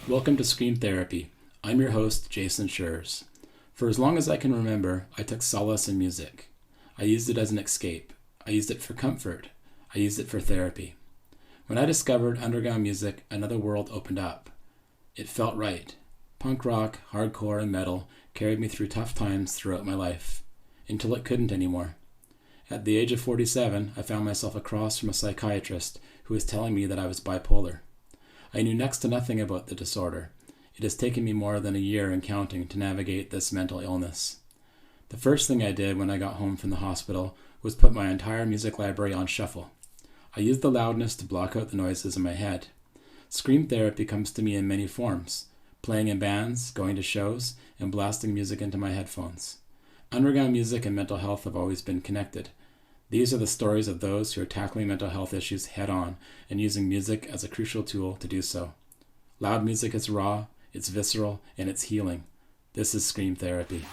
Welcome to Scream Therapy. I'm your host, Jason Schreurs. For as long as I can remember, I took solace in music. I used it as an escape. I used it for comfort. I used it for therapy. When I discovered underground music, another world opened up. It felt right. Punk rock, hardcore, and metal carried me through tough times throughout my life, until it couldn't anymore. At the age of 47, I found myself across from a psychiatrist who was telling me that I was bipolar. I knew next to nothing about the disorder. It has taken me more than a year and counting to navigate this mental illness. The first thing I did when I got home from the hospital was put my entire music library on shuffle. I used the loudness to block out the noises in my head. Scream therapy comes to me in many forms: playing in bands, going to shows, and blasting music into my headphones. Underground music and mental health have always been connected. These are the stories of those who are tackling mental health issues head-on and using music as a crucial tool to do so. Loud music is raw, it's visceral, and it's healing. This is Scream Therapy.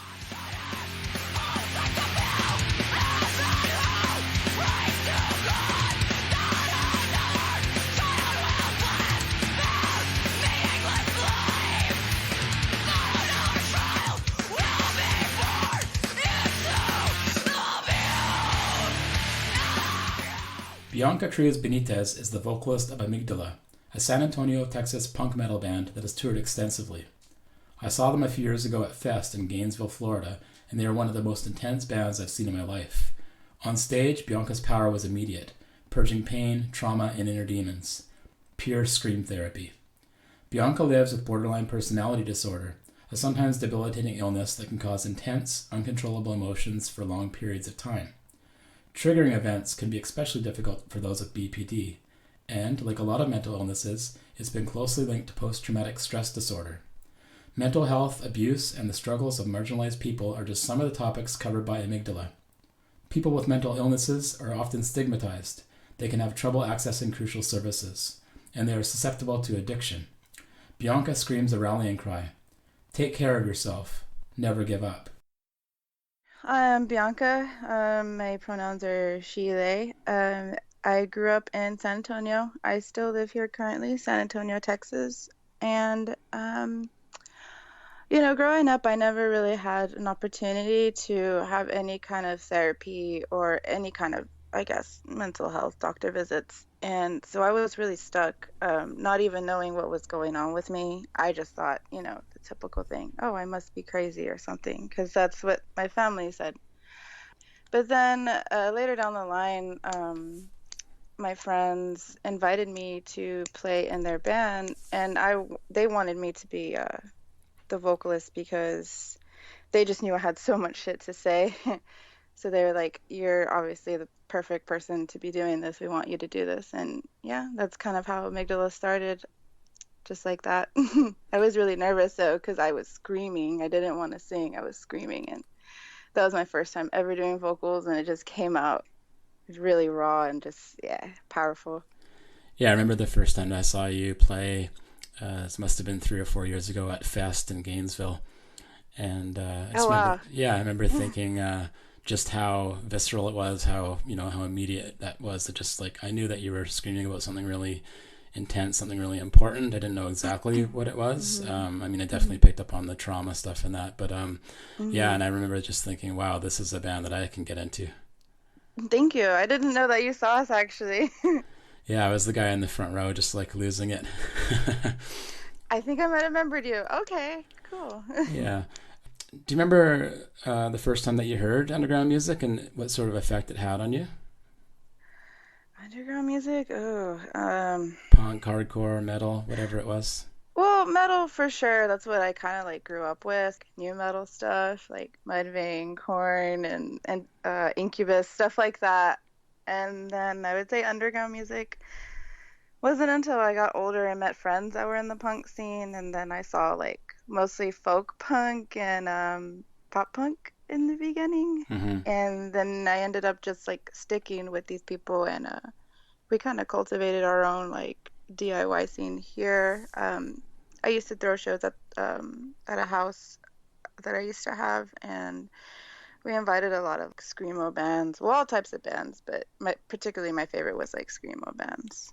Bianca Cruz Benitez is the vocalist of Amygdala, a San Antonio, Texas punk metal band that has toured extensively. I saw them a few years ago at Fest in Gainesville, Florida, and they are one of the most intense bands I've seen in my life. On stage, Bianca's power was immediate, purging pain, trauma, and inner demons. Pure scream therapy. Bianca lives with borderline personality disorder, a sometimes debilitating illness that can cause intense, uncontrollable emotions for long periods of time. Triggering events can be especially difficult for those with BPD, and, like a lot of mental illnesses, it's been closely linked to post-traumatic stress disorder. Mental health, abuse, and the struggles of marginalized people are just some of the topics covered by Amygdala. People with mental illnesses are often stigmatized. They can have trouble accessing crucial services, and they are susceptible to addiction. Bianca screams a rallying cry: take care of yourself. Never give up. I'm Bianca. My pronouns are she, they. I grew up in San Antonio. I still live here currently, San Antonio, Texas. And, growing up, I never really had an opportunity to have any kind of therapy or any kind of, I guess, mental health doctor visits. And so I was really stuck, not even knowing what was going on with me. I just thought, the typical thing, oh, I must be crazy or something, because that's what my family said. But then later down the line, my friends invited me to play in their band, and they wanted me to be the vocalist because they just knew I had so much shit to say. So they were like, you're obviously the perfect person to be doing this. We want you to do this. And yeah, that's kind of how Amygdala started, just like that. I was really nervous though, because I was screaming. I didn't want to sing. I was screaming. And that was my first time ever doing vocals, and it just came out really raw and just, yeah, powerful. Yeah, I remember the first time I saw you play. This must have been 3 or 4 years ago at Fest in Gainesville. And Oh, wow. I remember thinking just how visceral it was, how immediate that was. That just like, I knew that you were screaming about something really intense, something really important. I didn't know exactly what it was. Mm-hmm. I definitely picked up on the trauma stuff in that, but yeah, Mm-hmm. and I remember just thinking, wow, this is a band that I can get into. Thank you. I didn't know that you saw us actually. Yeah, I was the guy in the front row, just like losing it. I think I might have remembered you. Okay, cool. Yeah. Do you remember the first time that you heard underground music and what sort of effect it had on you? Underground music? Oh, Punk, hardcore, metal, whatever it was. well, metal for sure. That's what I kind of like grew up with. New metal stuff like Mudvayne, Korn, and Incubus, stuff like that. And then I would say underground music wasn't until I got older and met friends that were in the punk scene, and then I saw like mostly folk punk and pop punk in the beginning. Mm-hmm. And then I ended up just like sticking with these people, and we kind of cultivated our own like DIY scene here. I used to throw shows at a house that I used to have, and we invited a lot of screamo bands, well, all types of bands, but particularly my favorite was like screamo bands.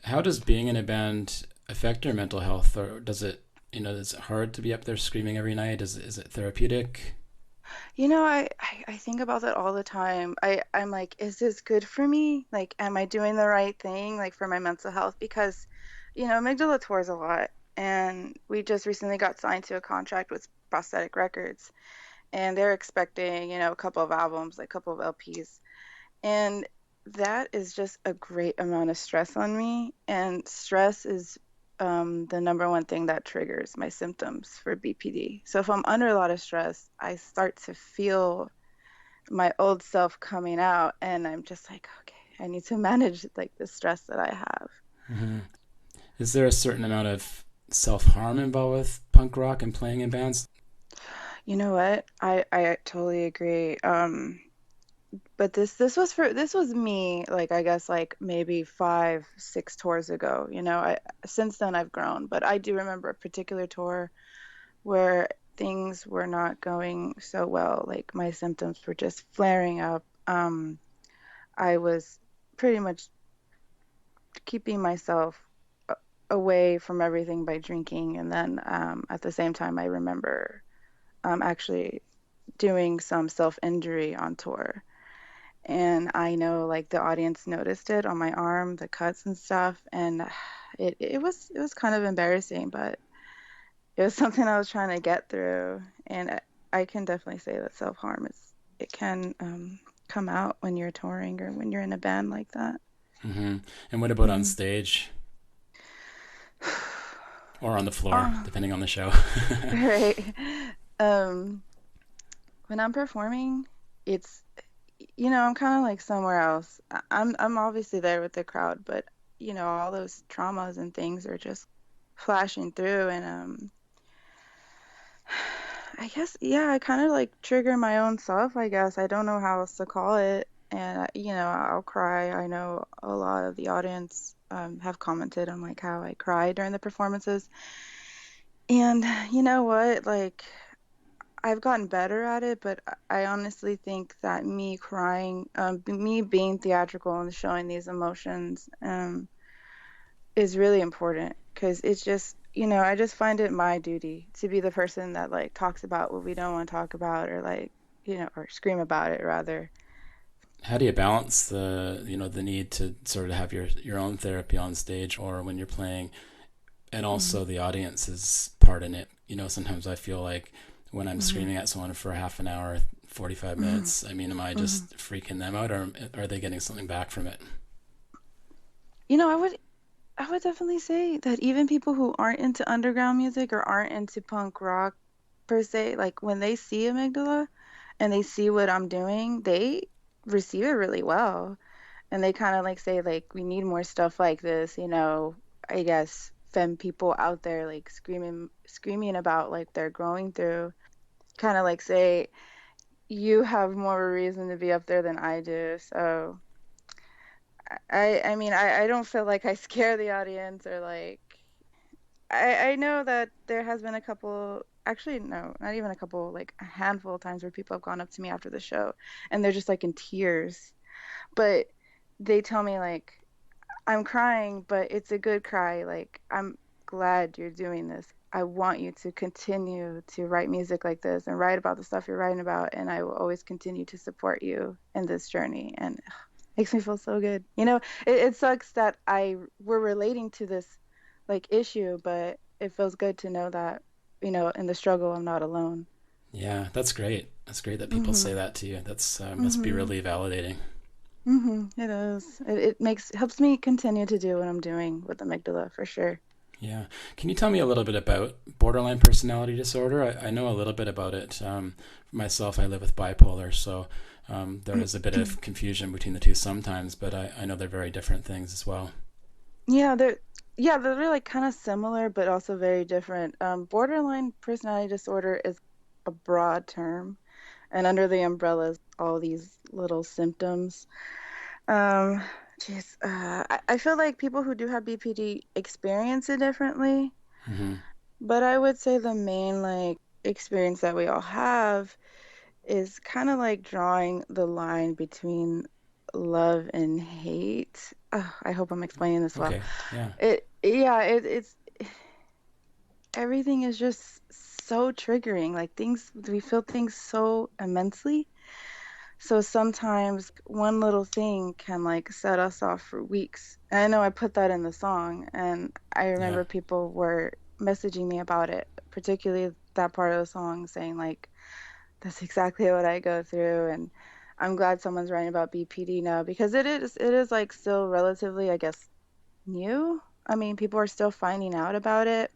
How does being in a band affect your mental health, or does it Is it hard to be up there screaming every night? Is it therapeutic? I think about that all the time. I'm like, is this good for me? Like, am I doing the right thing, like for my mental health? Because, Amygdala tours a lot, and we just recently got signed to a contract with Prosthetic Records, and they're expecting, a couple of albums, like a couple of LPs. And that is just a great amount of stress on me. And stress is the number one thing that triggers my symptoms for BPD. So if I'm under a lot of stress, I start to feel my old self coming out, and I'm just like, okay, I need to manage like the stress that I have. Hmm. Is there a certain amount of self harm involved with punk rock and playing in bands? You know what? I totally agree. But this was me, like I guess like maybe 5, 6 tours ago. Since then I've grown, but I do remember a particular tour where things were not going so well. Like my symptoms were just flaring up. I was pretty much keeping myself away from everything by drinking, and then at the same time I remember actually doing some self-injury on tour. And I know like the audience noticed it on my arm, the cuts and stuff, and it was kind of embarrassing, but it was something I was trying to get through. And I can definitely say that self-harm it can come out when you're touring or when you're in a band like that. Hmm. And what about on Hmm. stage or on the floor, Oh, depending on the show? right. Um, when I'm performing, it's I'm kind of like somewhere else. I'm obviously there with the crowd, but all those traumas and things are just flashing through, and I guess yeah, I kind of like trigger my own self, I guess. I don't know how else to call it. And I'll cry. I know a lot of the audience have commented on like how I cry during the performances. And you know what? Like I've gotten better at it, but I honestly think that me crying, me being theatrical and showing these emotions, is really important because it's just, I just find it my duty to be the person that like talks about what we don't want to talk about, or like, or scream about it rather. How do you balance the need to sort of have your own therapy on stage or when you're playing, and Hmm. also the audience's part in it? Sometimes I feel like when I'm Hmm. screaming at someone for a half an hour, 45 Hmm. minutes, I mean, am I Hmm. just freaking them out, or are they getting something back from it? You know, I would definitely say that even people who aren't into underground music or aren't into punk rock per se, like when they see Amygdala and they see what I'm doing, they receive it really well. And they kind of like say like we need more stuff like this, I guess femme people out there like screaming about like they're going through, kind of like say you have more of a reason to be up there than I do. So I mean I don't feel like I scare the audience, or like I know that there has been a couple, actually no, not even a couple, like a handful of times where people have gone up to me after the show and they're just like in tears, but they tell me like I'm crying, but it's a good cry. Like, I'm glad you're doing this. I want you to continue to write music like this and write about the stuff you're writing about. And I will always continue to support you in this journey. And ugh, makes me feel so good. It sucks that we're relating to this like issue, but it feels good to know that, in the struggle, I'm not alone. Yeah, that's great. That's great that people Mm-hmm. say that to you. That's must be Mm-hmm. really validating. Mm-hmm. It is. It helps me continue to do what I'm doing with amygdala for sure. Yeah. Can you tell me a little bit about borderline personality disorder? I know a little bit about it. Myself, I live with bipolar, so there is a bit of confusion between the two sometimes, but I know they're very different things as well. Yeah, they're really kind of similar, but also very different. Borderline personality disorder is a broad term, and under the umbrella is all these little symptoms. Um, I feel like people who do have BPD experience it differently, Hmm. but I would say the main like experience that we all have is kind of like drawing the line between love and hate. I hope I'm explaining this well. Okay. Yeah. Yeah, it's everything is just so triggering. Like things, we feel things so immensely. So sometimes one little thing can like set us off for weeks. And I know I put that in the song, and I Yeah. remember people were messaging me about it, particularly that part of the song saying like, that's exactly what I go through. And I'm glad someone's writing about BPD now because it is like still relatively, I guess, new. I mean, people are still finding out about it.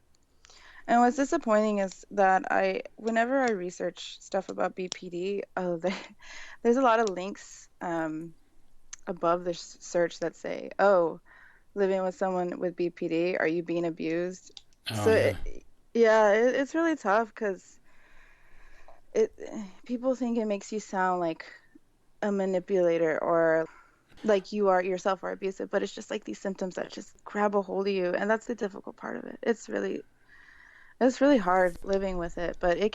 And what's disappointing is that whenever I research stuff about BPD, there's a lot of links above the search that say, "Oh, living with someone with BPD, are you being abused?" Oh So, yeah. yeah, it's really tough because it people think it makes you sound like a manipulator or like you are yourself are abusive, but it's just like these symptoms that just grab a hold of you, and that's the difficult part of it. It's really hard living with it, but it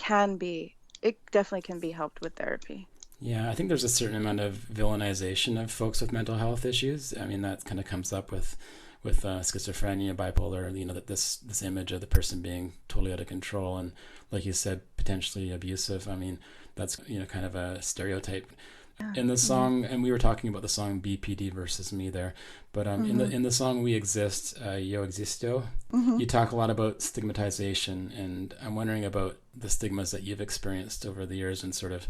definitely can be helped with therapy. Yeah, I think there's a certain amount of villainization of folks with mental health issues. I mean, that kind of comes up with schizophrenia, bipolar. You know, that this image of the person being totally out of control and, like you said, potentially abusive. I mean, that's kind of a stereotype Yeah. in the Mhm. song. And we were talking about the song BPD versus Me there, but in the Mhm. song We Exist, Yo Existo, Mhm. you talk a lot about stigmatization, and I'm wondering about the stigmas that you've experienced over the years and sort of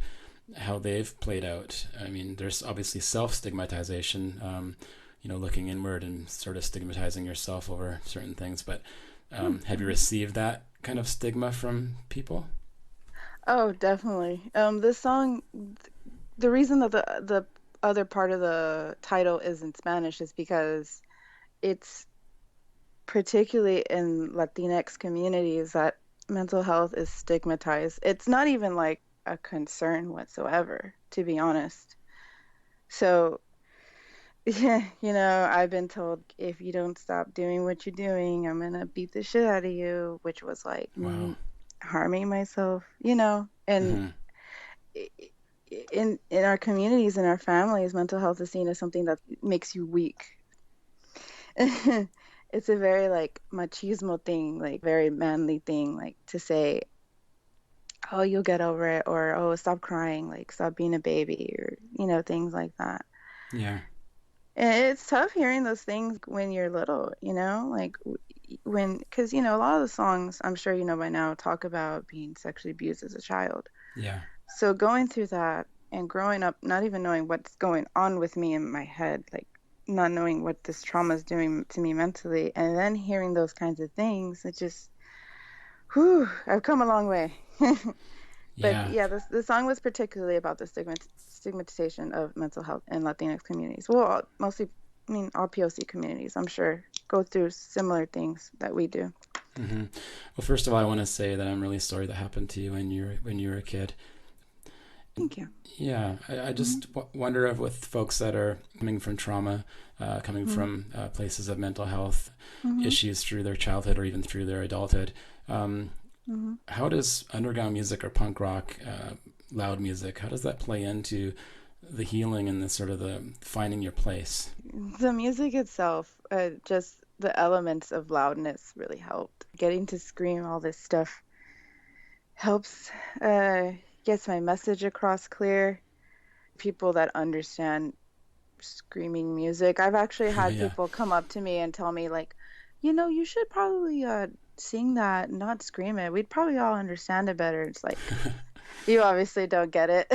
how they've played out. I mean, there's obviously self-stigmatization, looking inward and sort of stigmatizing yourself over certain things. But have you Mhm. received that kind of stigma from people? Oh, definitely. This song, the reason that the other part of the title is in Spanish is because it's particularly in Latinx communities that mental health is stigmatized. It's not even like a concern whatsoever, to be honest. So, yeah, I've been told if you don't stop doing what you're doing, I'm gonna beat the shit out of you, which was like Wow. me harming myself, and Mm-hmm. i- in our communities, in our families, mental health is seen as something that makes you weak. It's a very like machismo thing, like very manly thing, like to say, "Oh, you'll get over it," or "Oh, stop crying," like stop being a baby, or things like that. Yeah. And it's tough hearing those things when you're little, like because a lot of the songs, I'm sure you know by now, talk about being sexually abused as a child. Yeah. So going through that and growing up, not even knowing what's going on with me in my head, like not knowing what this trauma is doing to me mentally, and then hearing those kinds of things, it just, whew, I've come a long way. But Yeah. yeah, the song was particularly about the stigmatization of mental health in Latinx communities. Well, mostly, I mean, all POC communities, I'm sure, go through similar things that we do. Mm-hmm. Well, first of all, I want to say that I'm really sorry that happened to you when you were a kid. Thank you. Yeah, I Hmm. just wonder if with folks that are coming from trauma, coming Hmm. from places of mental health Hmm. issues through their childhood or even through their adulthood, um, Hmm. how does underground music or punk rock, loud music, how does that play into the healing and the sort of the finding your place? The music itself, just the elements of loudness really helped. Getting to scream all this stuff helps, uh, gets my message across clear. People that understand screaming music. I've actually Oh had yeah. people come up to me and tell me like, you should probably sing that, not scream it. We'd probably all understand it better. It's like you obviously don't get it.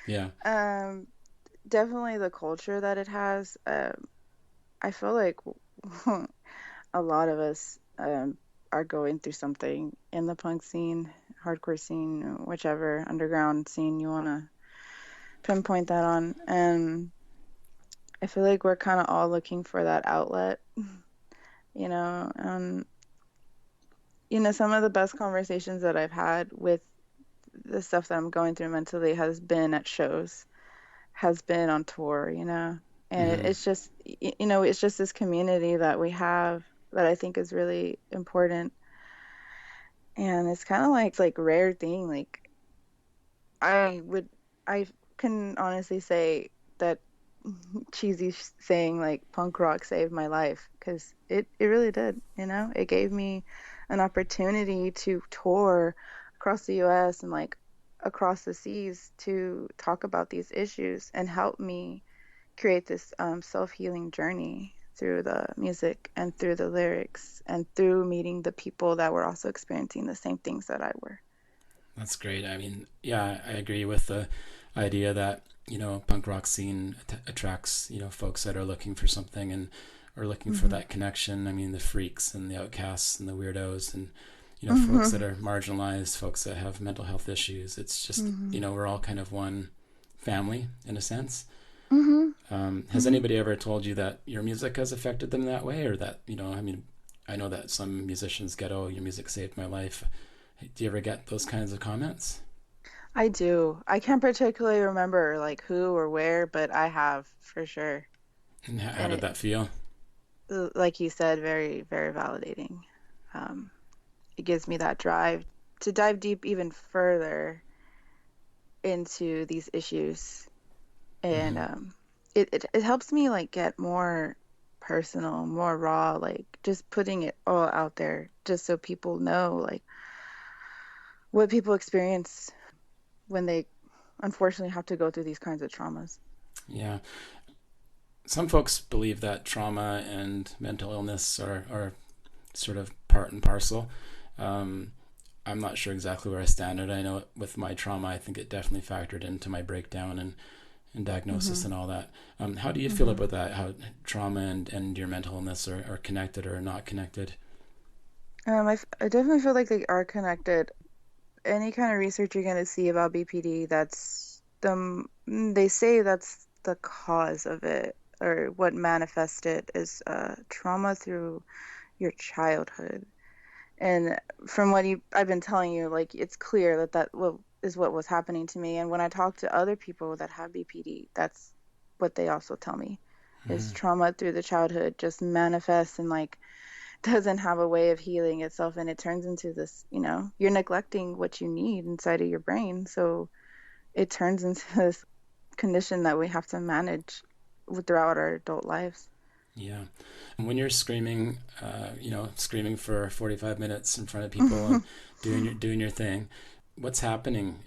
Yeah. um, Definitely the culture that it has. I feel like a lot of us are going through something in the punk scene, hardcore scene, whichever underground scene you want to pinpoint that on. And I feel like we're kind of all looking for that outlet, you know. Some of the best conversations that I've had with the stuff that I'm going through mentally has been at shows, has been on tour, and Mm-hmm. it's just, it's just this community that we have that I think is really important. And it's kind of like, it's like rare thing. Like I would, I can honestly say that cheesy saying like punk rock saved my life because it really did. It gave me an opportunity to tour across the US and like across the seas to talk about these issues and help me create this self-healing journey through the music and through the lyrics and through meeting the people that were also experiencing the same things that I were. That's great. I mean, yeah, I agree with the idea that, punk rock scene attracts, folks that are looking for something and are looking for Mm-hmm. that connection. I mean, the freaks and the outcasts and the weirdos and, folks Mm-hmm. that are marginalized, folks that have mental health issues. It's just, Mm-hmm. we're all kind of one family in a sense. Mm-hmm. Has Mm-hmm. anybody ever told you that your music has affected them that way, or that, I mean, I know that some musicians get, "Oh, your music saved my life." Do you ever get those kinds of comments? I do. I can't particularly remember like who or where, but I have for sure. And how And did it, that feel? like you said, very, very validating. Um, it gives me that drive to dive deep even further into these issues. And Mm-hmm. it helps me like get more personal, more raw, like just putting it all out there just so people know like what people experience when they unfortunately have to go through these kinds of traumas. Yeah. Some folks believe that trauma and mental illness are sort of part and parcel. Um, I'm not sure exactly where I stand. I know with my trauma, I think it definitely factored into my breakdown and diagnosis Hmm. and all that. How do you feel Hmm. about that? How trauma and your mental illness are connected or not connected? I definitely feel like they are connected. Any kind of research you're going to see about BPD, they say that's the cause of it, or what manifests it is trauma through your childhood. And from what I've been telling you, like it's clear that is what was happening to me. And when I talk to other people that have BPD, that's what they also tell me is Mm-hmm. trauma through the childhood just manifests and like doesn't have a way of healing itself, and it turns into this, you're neglecting what you need inside of your brain. So it turns into this condition that we have to manage throughout our adult lives. Yeah. When you're screaming, screaming for 45 minutes in front of people and doing your thing, what's happening?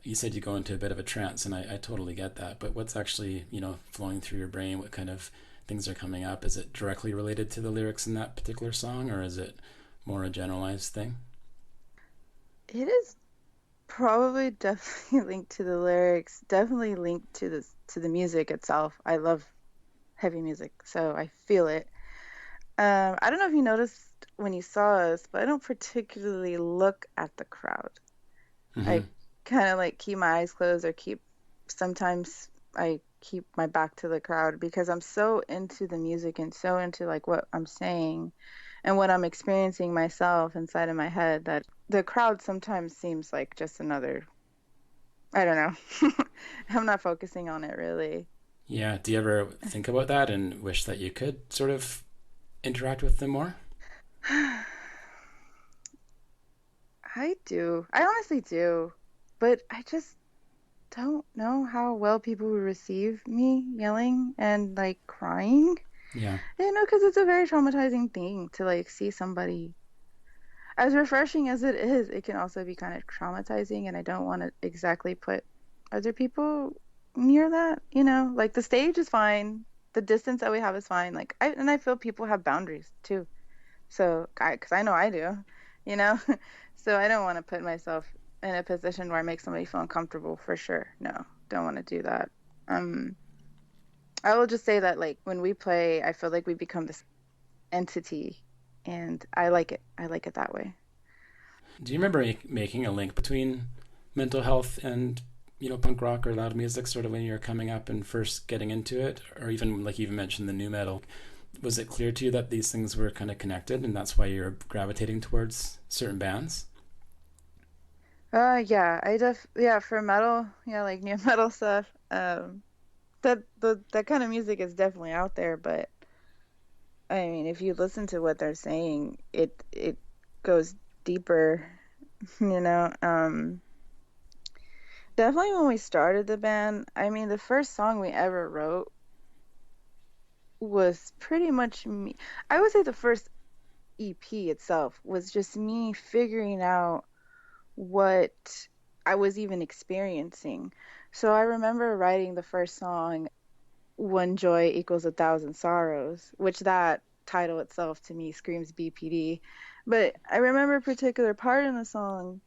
You said you go into a bit of a trance, and I totally get that. But what's actually, flowing through your brain? What kind of things are coming up? Is it directly related to the lyrics in that particular song, or is it more a generalized thing? It is probably definitely linked to the lyrics, definitely linked to the music itself. I love heavy music, so I feel it. I don't know if you noticed when you saw us, but I don't particularly look at the crowd. Mm-hmm. I kind of like keep my eyes closed or sometimes I keep my back to the crowd because I'm so into the music and so into like what I'm saying and what I'm experiencing myself inside of my head that the crowd sometimes seems like just another, I don't know. I'm not focusing on it really. Yeah. Do you ever think about that and wish that you could sort of interact with them more? I do. I honestly do. But I just don't know how well people would receive me yelling and like crying. Yeah. Because it's a very traumatizing thing to like see somebody. As refreshing as it is, it can also be kind of traumatizing, and I don't want to exactly put other people near that. Like the stage is fine, the distance that we have is fine. Like I feel people have boundaries too. So because I know I do, you know. So I don't want to put myself in a position where I make somebody feel uncomfortable for sure. No, don't want to do that. Um, I will just say that like when we play, I feel like we become this entity, and I like it. I like it that way. Do you remember making a link between mental health and punk rock or loud music, sort of when you were coming up and first getting into it, or even like you even mentioned the new metal? Was it clear to you that these things were kind of connected, and that's why you're gravitating towards certain bands? Yeah, yeah, for metal, yeah, like new metal stuff. That kind of music is definitely out there, but I mean, if you listen to what they're saying, it goes deeper, you know. Definitely when we started the band, I mean, the first song we ever wrote was pretty much me. I would say the first EP itself was just me figuring out what I was even experiencing. So I remember writing the first song, One Joy Equals a Thousand Sorrows, which that title itself to me screams BPD. But I remember a particular part in the song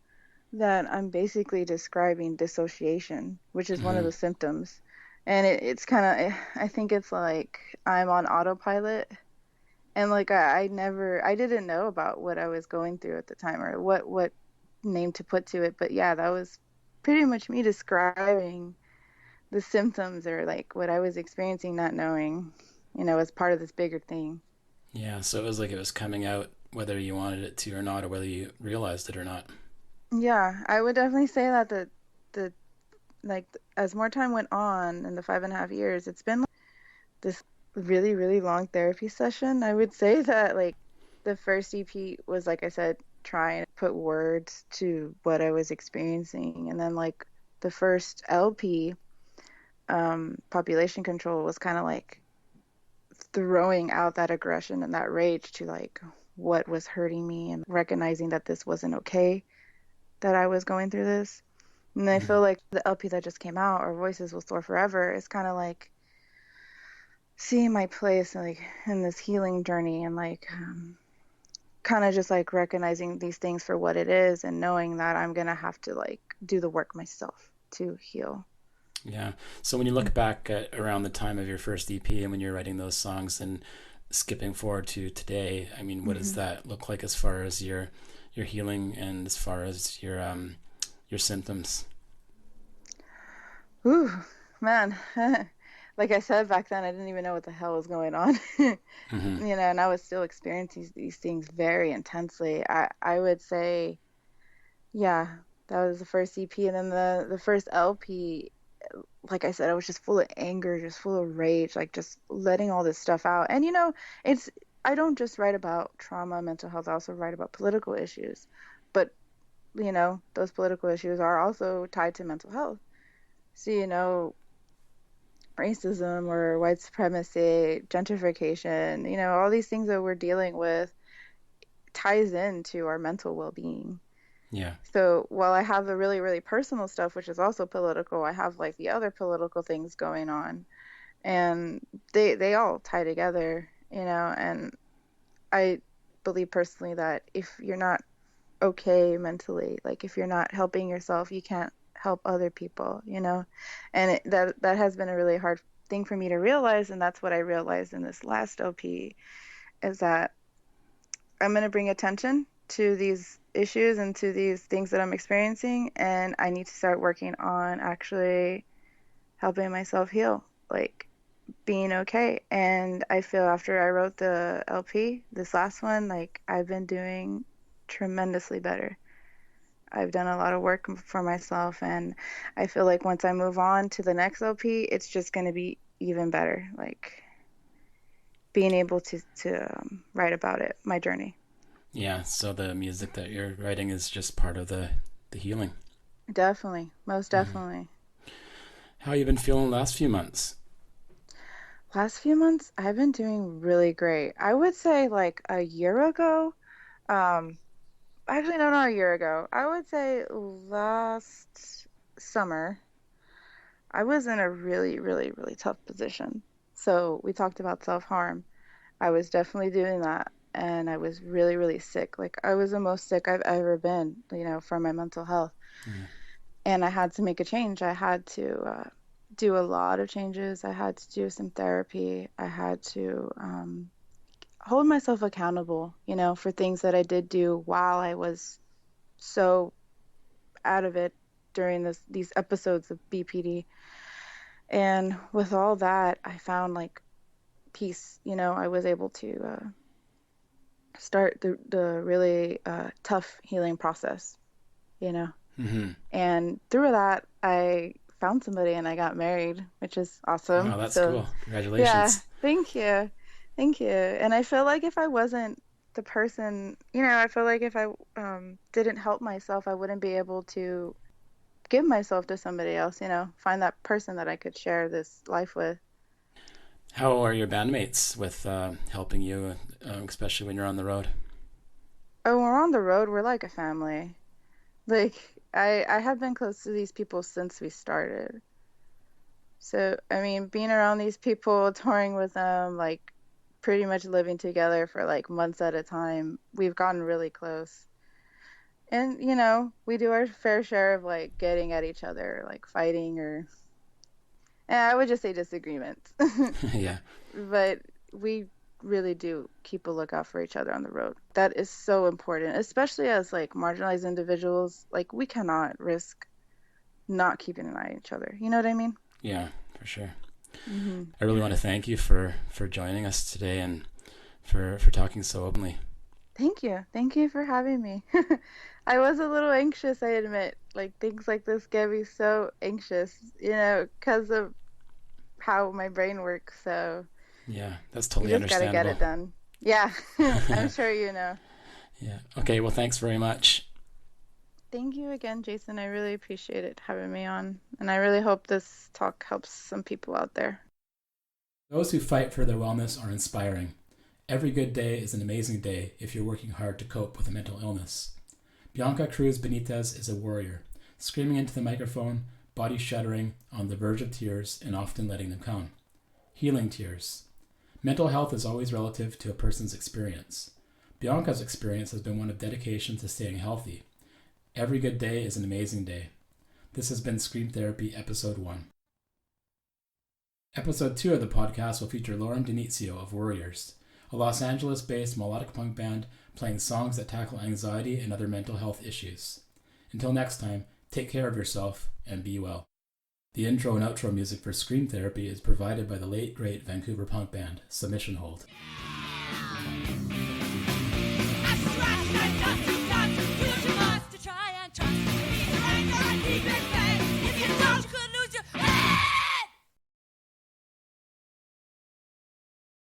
that I'm basically describing dissociation, which is one of Hmm. the symptoms. And it's kind of, I think it's like I'm on autopilot. And like I didn't know about what I was going through at the time or what name to put to it. But yeah, that was pretty much me describing the symptoms or like what I was experiencing, not knowing, as part of this bigger thing. Yeah, so it was like it was coming out whether you wanted it to or not, or whether you realized it or not. Yeah, I would definitely say that the like as more time went on in the 5.5 years, it's been like this really, really long therapy session. I would say that like the first EP was, like I said, trying to put words to what I was experiencing. And then like the first LP, Population Control, was kind of like throwing out that aggression and that rage to like what was hurting me and recognizing that this wasn't okay, that I was going through this. And I Hmm. feel like the LP that just came out, Our Voices Will Soar Forever, is kind of like seeing my place like in this healing journey and like kind of just like recognizing these things for what it is and knowing that I'm gonna have to like do the work myself to heal. Yeah. So when you look back at around the time of your first EP and when you're writing those songs and skipping forward to today, I mean, what does Mm-hmm. that look like as far as your healing and as far as your symptoms? Ooh, man. Like I said back then, I didn't even know what the hell was going on. Hmm. And I was still experiencing these things very intensely. I would say, yeah, that was the first EP, and then the first LP, like I said, I was just full of anger, just full of rage, like just letting all this stuff out. And it's I don't just write about trauma, mental health, I also write about political issues. But, those political issues are also tied to mental health. So, racism or white supremacy, gentrification, all these things that we're dealing with ties into our mental well-being. Yeah. So while I have the really, really personal stuff, which is also political, I have like the other political things going on, and they all tie together, and I believe personally that if you're not okay mentally, like if you're not helping yourself, you can't help other people. And that has been a really hard thing for me to realize, and that's what I realized in this last OP, is that I'm going to bring attention to these issues and to these things that I'm experiencing, and I need to start working on actually helping myself heal, like being okay. And I feel after I wrote the LP, this last one, like I've been doing tremendously better. I've done a lot of work for myself, and I feel like once I move on to the next LP, it's just going to be even better. Like being able to write about it, my journey. Yeah. So the music that you're writing is just part of the healing. Definitely, most Hmm. definitely. How you been feeling the last few months? Last few months, I've been doing really great. I would say like a year ago, um, actually, no, not a year ago. I would say last summer, I was in a really, really, really tough position. So we talked about self-harm. I was definitely doing that. And I was really, really sick. Like I was the most sick I've ever been, from my mental health. Yeah. And I had to make a change. I had to do a lot of changes. I had to do some therapy. I had to hold myself accountable, for things that I did do while I was so out of it during these episodes of BPD. And with all that, I found like peace. I was able to start the really tough healing process, you know. Hmm. And through that, I found somebody and I got married, which is awesome. Wow, that's So, cool. yeah, Congratulations. thank you. Thank you. And I feel like if I wasn't the person, I feel like if I didn't help myself, I wouldn't be able to give myself to somebody else, find that person that I could share this life with. How are your bandmates with helping you, especially when you're on the road? when we're on the road, we're like a family. Like I have been close to these people since we started. So, I mean, being around these people, touring with them, like pretty much living together for like months at a time, we've gotten really close. And, we do our fair share of like getting at each other, like fighting or, I would just say disagreements. Yeah. But we really do keep a lookout for each other on the road. That is so important, especially as like marginalized individuals. Like we cannot risk not keeping an eye on each other. You know what I mean? Yeah, for sure. Hmm. I really want to thank you for joining us today and for talking so openly. Thank you. Thank you for having me. I was a little anxious, I admit. Like things like this get me so anxious, because of how my brain works. So Yeah, that's you totally just got to get understandable. it done. Yeah, I'm sure you know. Yeah. Okay, well, thanks very much. Thank you again, Jason. I really appreciate it having me on. And I really hope this talk helps some people out there. Those who fight for their wellness are inspiring. Every good day is an amazing day if you're working hard to cope with a mental illness. Bianca Cruz Benitez is a warrior, screaming into the microphone, body shuddering, on the verge of tears, and often letting them come. Healing tears. Mental health is always relative to a person's experience. Bianca's experience has been one of dedication to staying healthy. Every good day is an amazing day. This has been Scream Therapy Episode 1. Episode 2 of the podcast will feature Lauren Denizio of Warriors, a Los Angeles-based melodic punk band playing songs that tackle anxiety and other mental health issues. Until next time, take care of yourself and be well. The intro and outro music for Scream Therapy is provided by the late great Vancouver punk band Submission Hold. Try and trust me, keep it, if you don't